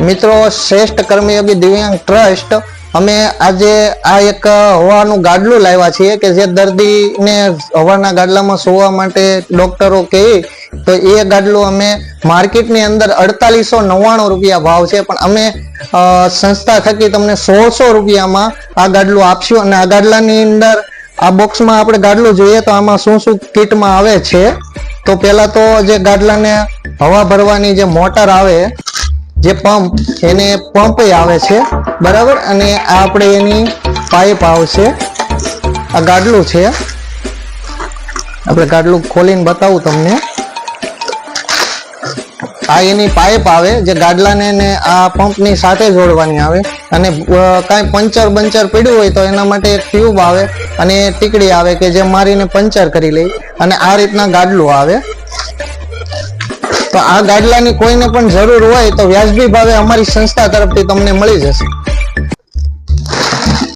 મિત્રો, શ્રેષ્ઠ કર્મયોગી દિવ્યાંગ ટ્રસ્ટ અમે આજે આ એક હવાનું ગાડલું લાવ્યા છીએ કે જે દર્દીને હવાના ગાડલામાં સોવા માટે ડોક્ટરો કહે તો એ ગાડલું અમે માર્કેટની અંદર 4899 રૂપિયા ભાવ છે, પણ અમે સંસ્થા થકી તમને 1600 રૂપિયામાં આ ગાડલું આપશું. અને આ ગાડલાની અંદર આ બોક્સમાં આપણે ગાડલું જોઈએ તો આમાં શું શું કીટમાં આવે છે. તો પહેલા તો જે ગાડલાને હવા ભરવાની જે મોટર આવે, જે પંપ, એને પંપ આવે છે, બરાબર. અને આ આપણે એની પાઇપ આવશે. આ ગાડલું છે, આપણે ગાડલું ખોલીને બતાવું તમને. આ એની પાઇપ આવે જે ગાડલાને ને આ પંપની સાથે જોડવાની આવે. અને કાંઈ પંચર પડ્યું હોય તો એના માટે એક ટ્યુબ આવે અને ટીકડી આવે કે જે મારીને પંચર કરી લે. અને આ રીતના ગાડલું આવે. તો આ ગાડલાની કોઈને પણ જરૂર હોય તો વ્યાજબી ભાવે અમારી સંસ્થા તરફથી તમને મળી જશે.